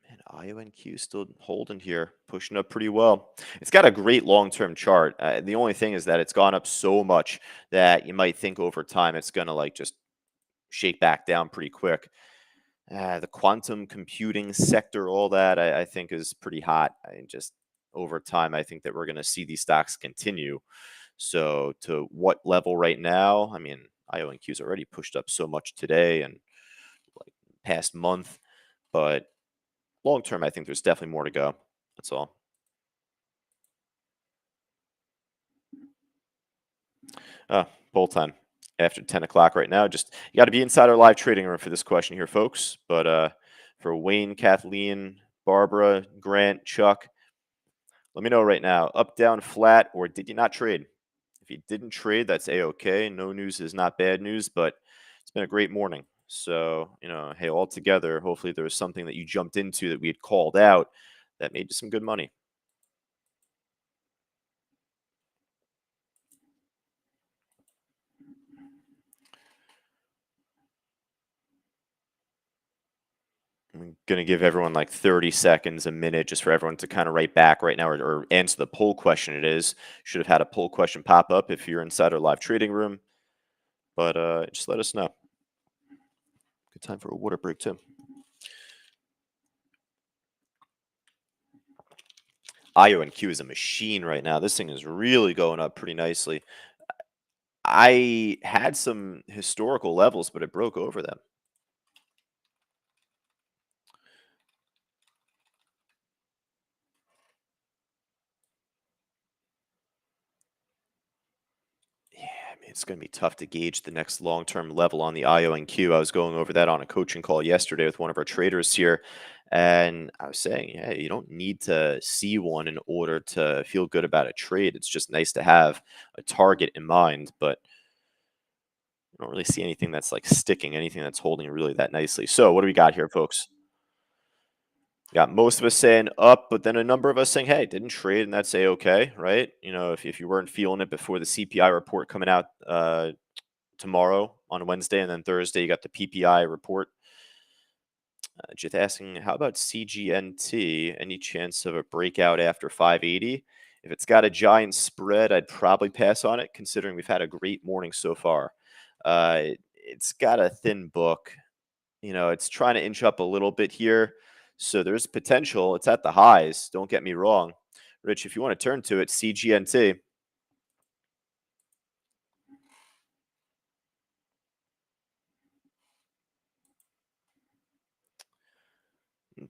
And IONQ still holding here, pushing up pretty well. It's got a great long-term chart. The only thing is that it's gone up so much that you might think over time it's going to just shake back down pretty quick. The quantum computing sector, all that, I think is pretty hot. Just over time, I think that we're going to see these stocks continue. So to what level right now? I mean, IONQ's already pushed up so much today and like past month, but long term, I think there's definitely more to go. That's all. Poll time after 10 o'clock right now. Just you got to be inside our live trading room for this question here, folks. But for Wayne, Kathleen, Barbara, Grant, Chuck, let me know right now. Up, down, flat, or did you not trade? If you didn't trade, that's a-okay. No news is not bad news, but it's been a great morning. So, hey, all together, hopefully there was something that you jumped into that we had called out that made you some good money. I'm gonna give everyone like 30 seconds, a minute, just for everyone to kind of write back right now or answer the poll question. It is should have had a poll question pop up if you're inside our live trading room, but just let us know. Good time for a water break too. IONQ is a machine right now. This thing is really going up pretty nicely. I had some historical levels, but it broke over them. Yeah, I mean, it's going to be tough to gauge the next long-term level on the IONQ. I was going over that on a coaching call yesterday with one of our traders here, and I was saying, yeah, you don't need to see one in order to feel good about a trade. It's just nice to have a target in mind, but I don't really see anything that's like sticking, anything that's holding really that nicely. So, what do we got here, folks? Got most of us saying up, but then a number of us saying, hey, didn't trade, and that's a-okay, right? You know, if you weren't feeling it before the CPI report coming out tomorrow on Wednesday, and then Thursday you got the PPI report. Just asking, how about CGNT? Any chance of a breakout after 580? If it's got a giant spread, I'd probably pass on it, considering we've had a great morning so far. It's got a thin book. You know, it's trying to inch up a little bit here. So there's potential. It's at the highs. Don't get me wrong. Rich, if you want to turn to it, CGNT.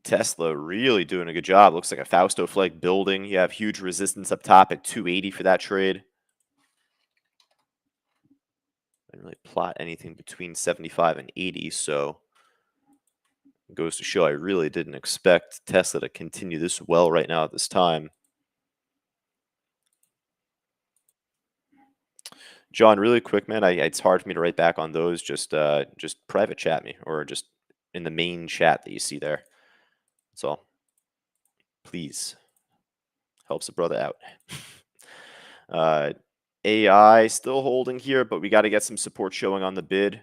Tesla really doing a good job. Looks like a Fausto flag building. You have huge resistance up top at 280 for that trade. I didn't really plot anything between 75 and 80, so it goes to show I really didn't expect Tesla to continue this well right now at this time. John, really quick, man. It's hard for me to write back on those. Just private chat me or just in the main chat that you see there. That's all. Please. Helps a brother out. AI still holding here, but we got to get some support showing on the bid.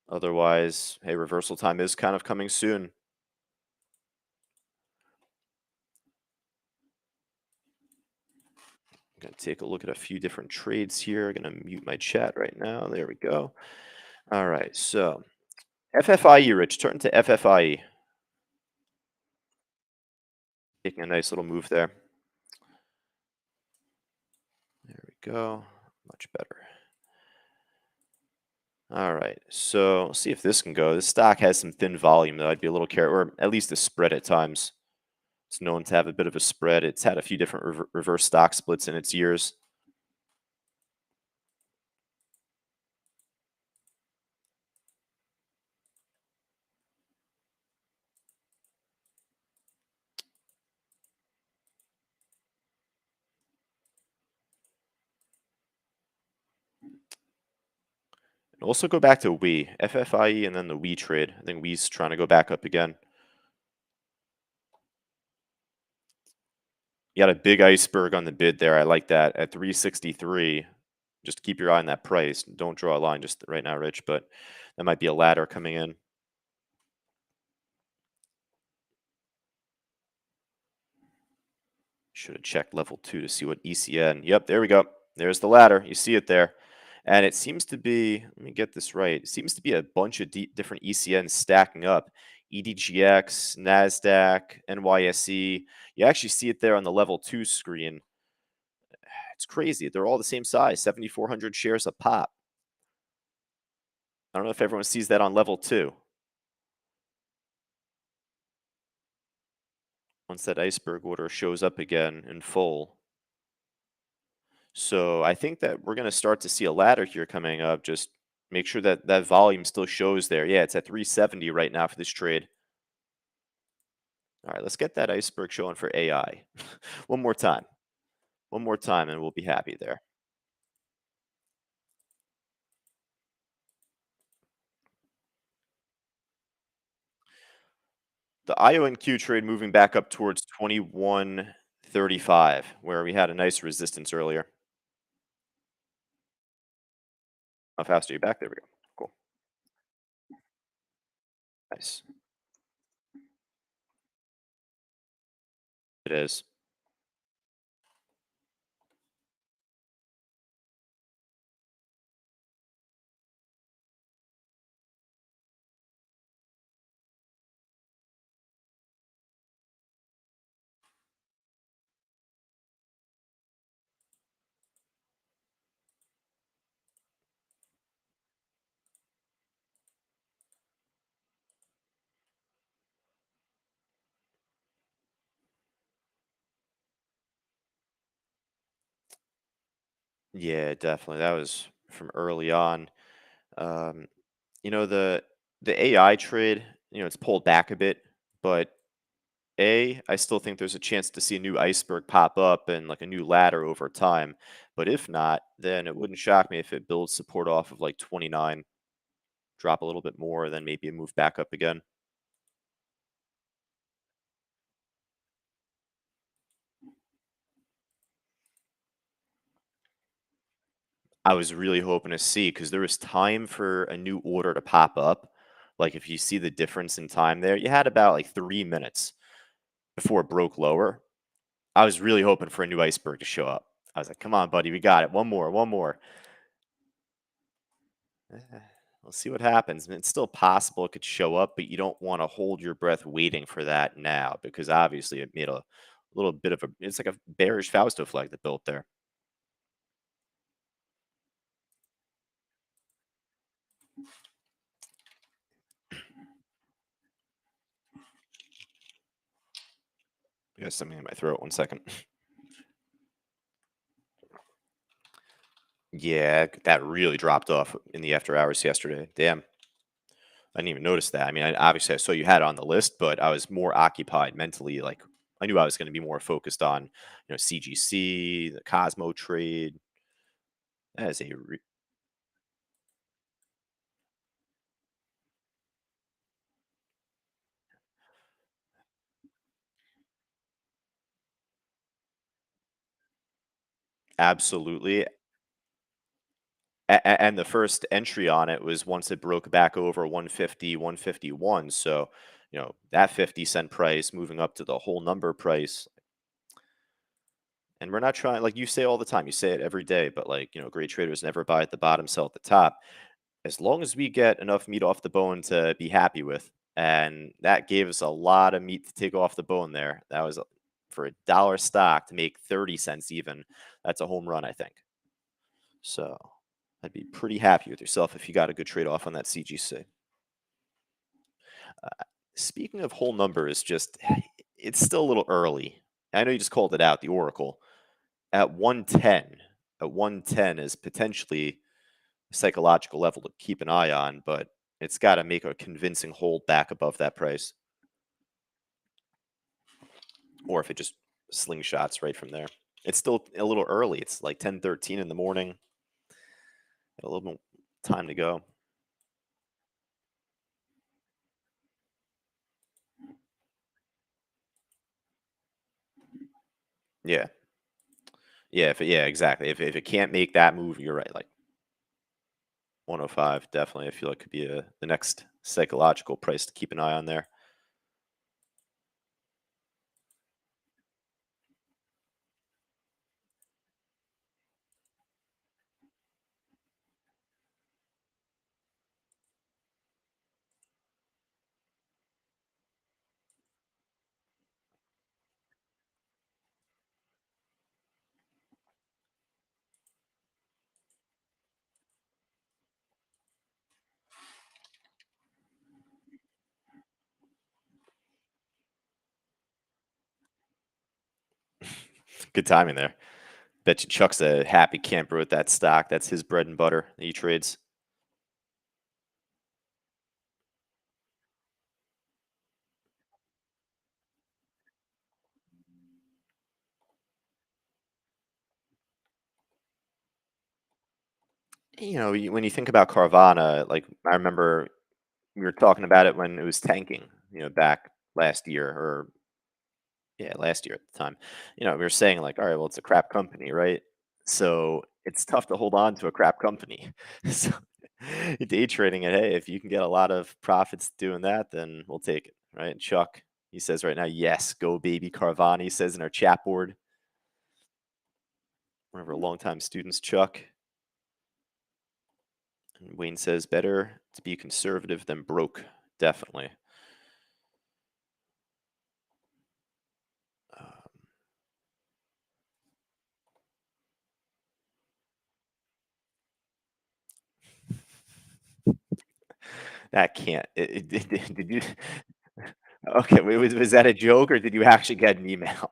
Otherwise, hey, reversal time is kind of coming soon. I'm going to take a look at a few different trades here. I'm going to mute my chat right now. There we go. All right, so FFIE, Rich, turn to FFIE. Taking a nice little move there. There we go. Much better. All right, so let's see if this can go. This stock has some thin volume, though. I'd be a little careful, or at least a spread at times. It's known to have a bit of a spread. It's had a few different reverse stock splits in its years. And also go back to we FFIE and then the we trade. I think we's trying to go back up again. You got a big iceberg on the bid there. I like that at 363. Just keep your eye on that price. Don't draw a line just right now, Rich, but that might be a ladder coming in. Should have checked level 2 to see what ECN. Yep, there we go. There's the ladder. You see it there. And it seems to be, let me get this right. It seems to be a bunch of different ECNs stacking up. EDGX, NASDAQ, NYSE. You actually see it there on the level 2 screen. It's crazy. They're all the same size, 7,400 shares a pop. I don't know if everyone sees that on level 2. Once that iceberg order shows up again in full. So I think that we're going to start to see a ladder here coming up. Just make sure that that volume still shows there. Yeah, it's at 370 right now for this trade. All right, let's get that iceberg showing for AI. One more time. One more time, and we'll be happy there. The IONQ trade moving back up towards 2135, where we had a nice resistance earlier. How fast are you back? There we go. Cool. Nice. It is. Yeah, definitely. That was from early on. Um, the AI trade, it's pulled back a bit, but I still think there's a chance to see a new iceberg pop up and like a new ladder over time. But if not, then it wouldn't shock me if it builds support off of like 29, drop a little bit more, then maybe move back up again. I was really hoping to see because there was time for a new order to pop up. Like if you see the difference in time there, you had about like 3 minutes before it broke lower. I was really hoping for a new iceberg to show up. I was like, come on, buddy, we got it. One more, one more. Eh, We'll see what happens. And it's still possible it could show up, but you don't want to hold your breath waiting for that now because obviously it made a little bit of a, it's like a bearish Fausto flag that built there. I got something in my throat. 1 second. Yeah, that really dropped off in the after hours yesterday. Damn. I didn't even notice that. I mean, obviously I saw you had it on the list, but I was more occupied mentally. Like I knew I was going to be more focused on, CGC, the Cosmo trade. That is absolutely. And the first entry on it was once it broke back over 150, 151. So, that 50-cent price moving up to the whole number price. And we're not trying, like you say all the time, you say it every day, but like, great traders never buy at the bottom, sell at the top. As long as we get enough meat off the bone to be happy with, and that gave us a lot of meat to take off the bone there. That was for a dollar stock to make 30 cents even. That's a home run, I think. So I'd be pretty happy with yourself if you got a good trade off on that CGC. Uh, Speaking of whole numbers, just it's still a little early. I know you just called it out, the Oracle at 110. At 110 is potentially a psychological level to keep an eye on, but it's got to make a convincing hold back above that price, or if it just slingshots right from there. It's still a little early. It's like 10:13 in the morning. Got a little bit time to go. Yeah. Yeah, exactly. If it can't make that move, you're right. Like 105, definitely. I feel like could be the next psychological price to keep an eye on there. Good timing there. Bet you Chuck's a happy camper with that stock. That's his bread and butter that he trades. When you think about Carvana, like I remember we were talking about it when it was tanking, back last year or yeah, last year at the time. We were saying like, all right, well, it's a crap company, right? So it's tough to hold on to a crap company. So Day trading it. Hey, if you can get a lot of profits doing that, then we'll take it, right? Chuck, he says right now, yes, go baby Carvani, says in our chat board. One of our longtime students, Chuck. And Wayne says, better to be conservative than broke. Definitely. Um, that can't. Did you? Okay, wait, was that a joke or did you actually get an email?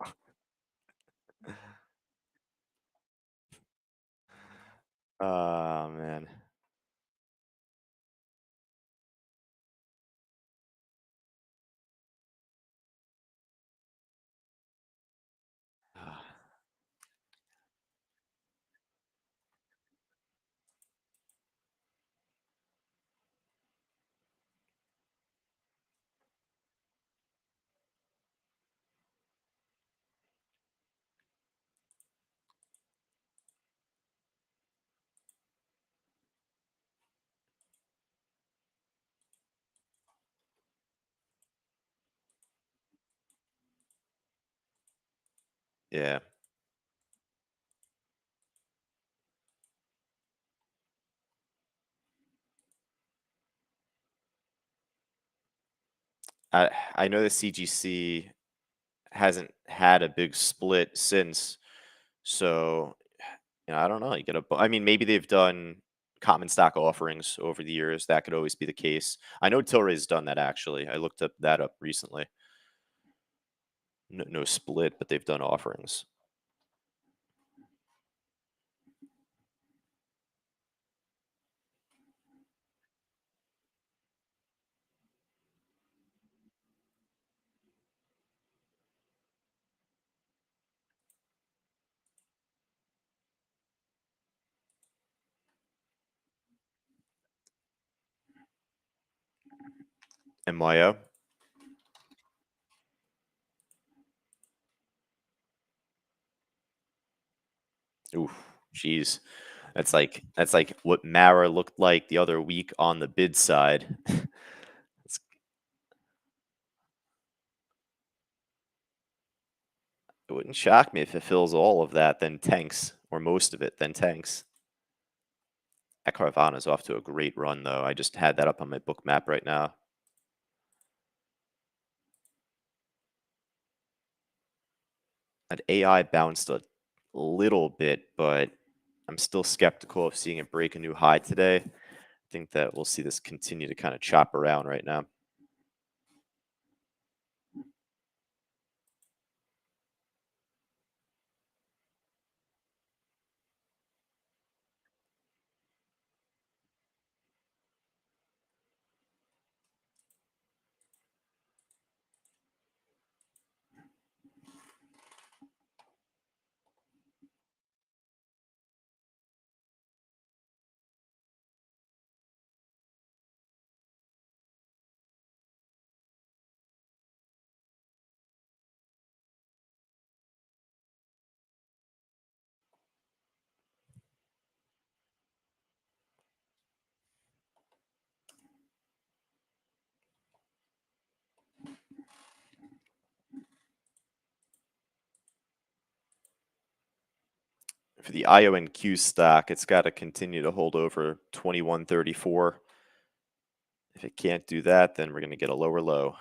Oh man. Yeah. I know the CGC hasn't had a big split since, so I don't know. You get a. I mean, maybe they've done common stock offerings over the years. That could always be the case. I know Tilray's done that actually. I looked that up recently. No, no split, but they've done offerings. MYO. Ooh, jeez. That's like what Mara looked like the other week on the bid side. It's- it wouldn't shock me if it fills all of that, then tanks, or most of it, then tanks. That Carvana's off to a great run, though. I just had that up on my book map right now. That AI bounced a little bit, but I'm still skeptical of seeing it break a new high today. I think that we'll see this continue to kind of chop around right now. For the IONQ stock, it's got to continue to hold over 2134. If it can't do that, then we're going to get a lower low.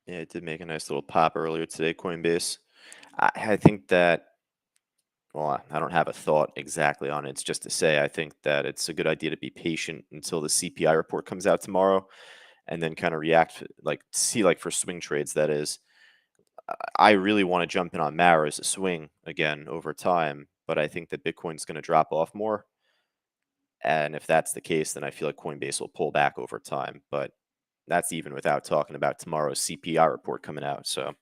Yeah, it did make a nice little pop earlier today, Coinbase. I think that, well, I don't have a thought exactly on it. It's just to say I think that it's a good idea to be patient until the CPI report comes out tomorrow and then kind of react, like see like for swing trades, that is. I really want to jump in on Mara as a swing again over time, but I think that Bitcoin's going to drop off more. And if that's the case, then I feel like Coinbase will pull back over time. But That's even without talking about tomorrow's CPI report coming out. So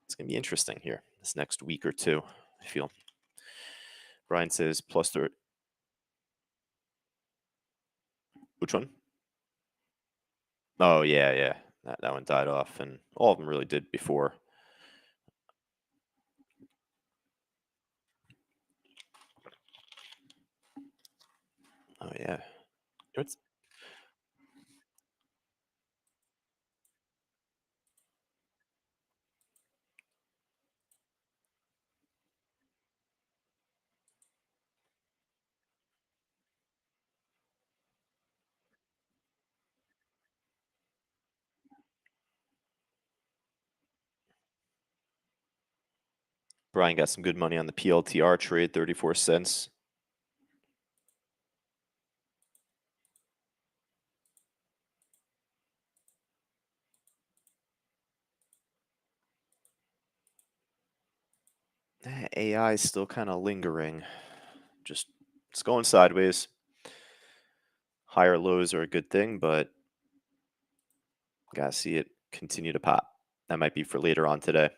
it's going to be interesting here this next week or two, I feel. Brian says plus the. Which one? Oh, yeah, yeah. That one died off, and all of them really did before. Oh, yeah. It's Brian got some good money on the PLTR trade, 34 cents. AI is still kind of lingering. Just it's going sideways. Higher lows are a good thing, but gotta see it continue to pop. That might be for later on today.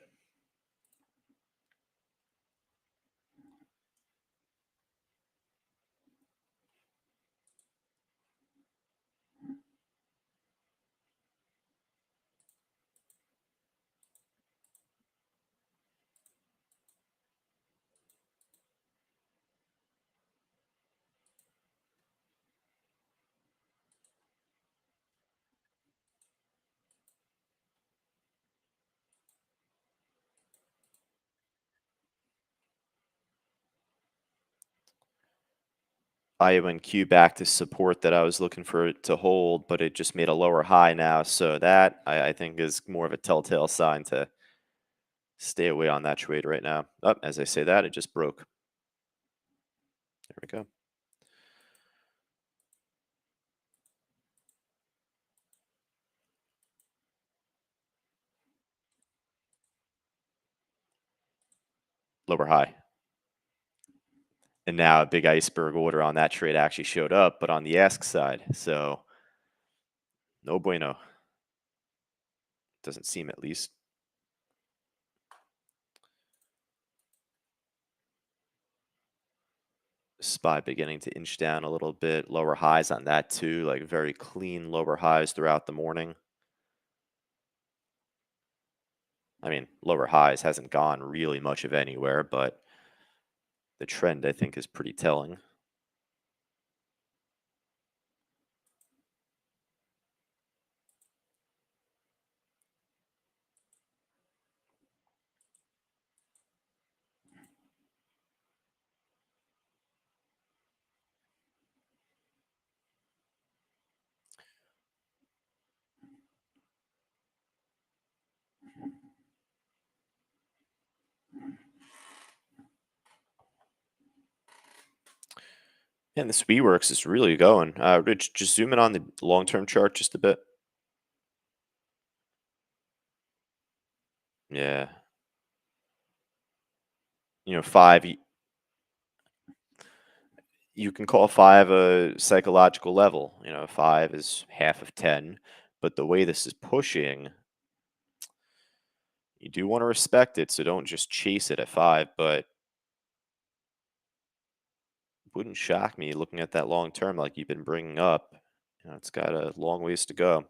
IONQ back to support that I was looking for it to hold, but it just made a lower high now. So that I think is more of a telltale sign to stay away on that trade right now. Up, as I say that, it just broke. There we go. Lower high. And now a big iceberg order on that trade actually showed up, but on the ask side. So no bueno. Doesn't seem at least. SPY beginning to inch down a little bit. Lower highs on that too, like very clean lower highs throughout the morning. I mean, lower highs hasn't gone really much of anywhere, but the trend I think is pretty telling. And the SPY-Works is really going. Rich, just zoom in on the long-term chart just a bit. Yeah. You know, you can call 5 a psychological level. You know, 5 is half of 10, but the way this is pushing, you do want to respect it, so don't just chase it at 5, but wouldn't shock me looking at that long term like you've been bringing up. You know, it's got a long ways to go.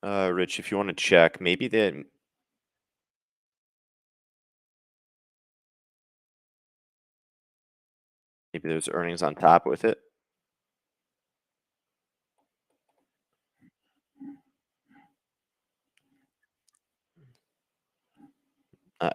Rich, if you want to check, maybe there's earnings on top with it. Uh,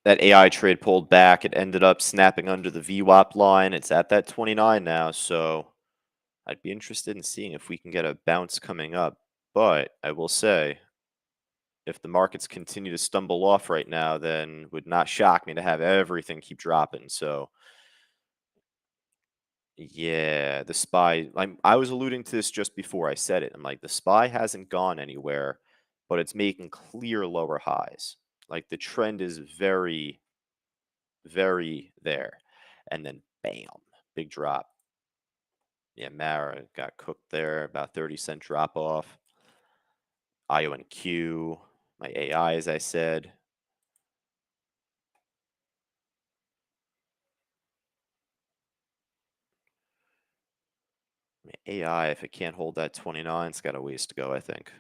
that AI trade pulled back. It ended up snapping under the VWAP line. It's at that 29 now, so I'd be interested in seeing if we can get a bounce coming up. But I will say, if the markets continue to stumble off right now, then would not shock me to have everything keep dropping. So yeah, the SPY. I was alluding to this just before I said it. I'm like, the SPY hasn't gone anywhere, but it's making clear lower highs. Like the trend is very, very there. And then bam, big drop. Yeah, Mara got cooked there, about 30-cent drop off. IONQ, my AI, as I said. My AI, if it can't hold that 29, it's got a ways to go, I think.